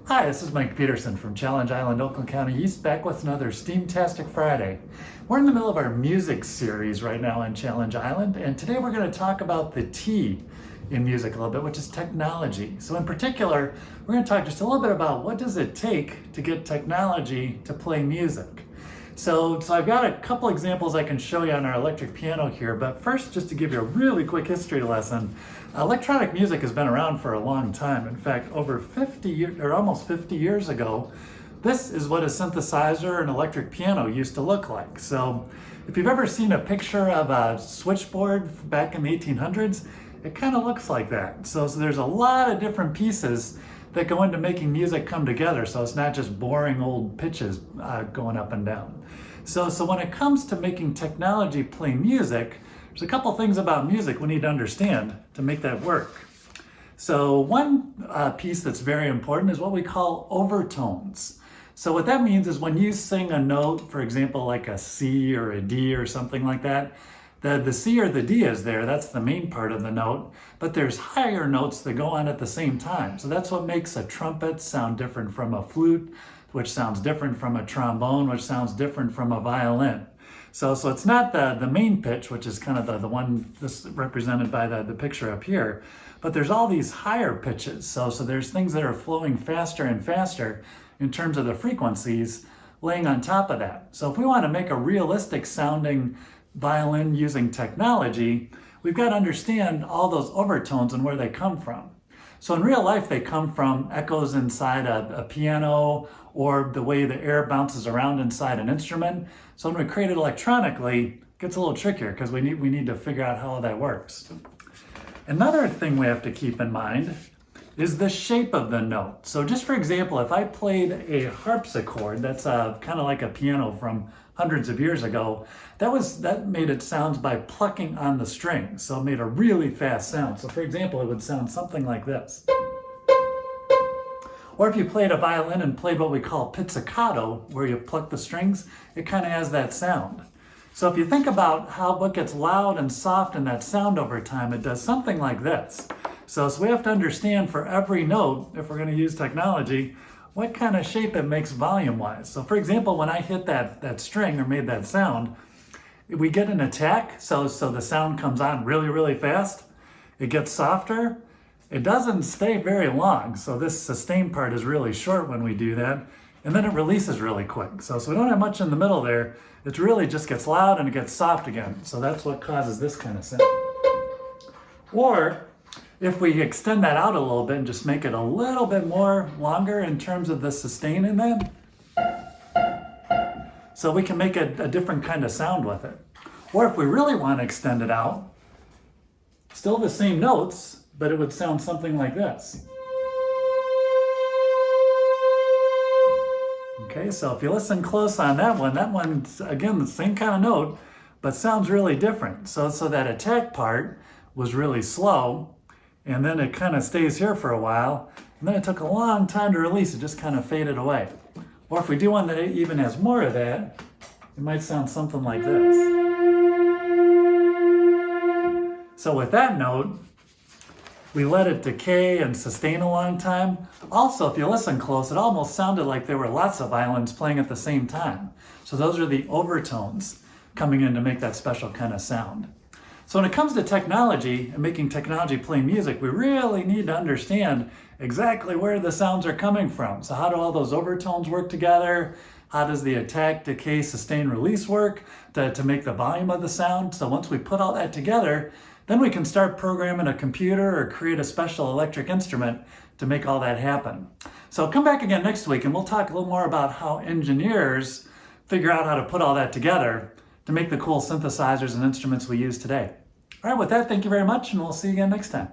Hi, this is Mike Peterson from Challenge Island, Oakland County East, back with another Steamtastic Friday. We're in the middle of our music series right now on Challenge Island, and today we're going to talk about the T in music a little bit, which is technology. So in particular, we're going to talk just a little bit about what does it take to get technology to play music. So I've got a couple examples I can show you on our electric piano here, but first, just to give you a really quick history lesson, electronic music has been around for a long time. In fact, over 50 years, or almost 50 years ago, this is what a synthesizer and electric piano used to look like. So if you've ever seen a picture of a switchboard back in the 1800s, it kind of looks like that. So there's a lot of different pieces that go into making music come together, so it's not just boring old pitches going up and down. So when it comes to making technology play music, there's a couple things about music we need to understand to make that work. So one piece that's very important is what we call overtones. So what that means is when you sing a note, for example, like a C or a D or something like that, the C or the D is there, that's the main part of the note, but there's higher notes that go on at the same time. So that's what makes a trumpet sound different from a flute, which sounds different from a trombone, which sounds different from a violin. So it's not the main pitch, which is kind of the one this represented by the picture up here, but there's all these higher pitches. So there's things that are flowing faster and faster in terms of the frequencies laying on top of that. So if we want to make a realistic sounding violin using technology, we've got to understand all those overtones and where they come from. So in real life, they come from echoes inside a piano or the way the air bounces around inside an instrument. So when we create it electronically, it gets a little trickier because we need to figure out how all that works. Another thing we have to keep in mind is the shape of the note. So just for example, if I played a harpsichord, that's kind of like a piano from hundreds of years ago, that made it sound by plucking on the strings. So it made a really fast sound. So for example, it would sound something like this. Or if you played a violin and played what we call pizzicato, where you pluck the strings, it kind of has that sound. So if you think about what gets loud and soft in that sound over time, it does something like this. So we have to understand for every note, if we're going to use technology, what kind of shape it makes volume-wise. So for example, when I hit that string or made that sound, we get an attack, so the sound comes on really, really fast. It gets softer. It doesn't stay very long, so this sustain part is really short when we do that, and then it releases really quick. So we don't have much in the middle there. It really just gets loud and it gets soft again. So that's what causes this kind of sound. Or if we extend that out a little bit and just make it a little bit more longer in terms of the sustain in that, so we can make a different kind of sound with it. Or if we really want to extend it out, still the same notes, but it would sound something like this. Okay, so if you listen close on that one's again the same kind of note, but sounds really different. So that attack part was really slow, and then it kind of stays here for a while, and then it took a long time to release, it just kind of faded away. Or if we do one that even has more of that, it might sound something like this. So with that note, we let it decay and sustain a long time. Also, if you listen close, it almost sounded like there were lots of violins playing at the same time. So those are the overtones coming in to make that special kind of sound. So when it comes to technology and making technology play music, we really need to understand exactly where the sounds are coming from. So how do all those overtones work together? How does the attack, decay, sustain, release work to make the volume of the sound? So once we put all that together, then we can start programming a computer or create a special electric instrument to make all that happen. So come back again next week and we'll talk a little more about how engineers figure out how to put all that together to make the cool synthesizers and instruments we use today. All right, with that, thank you very much, and we'll see you again next time.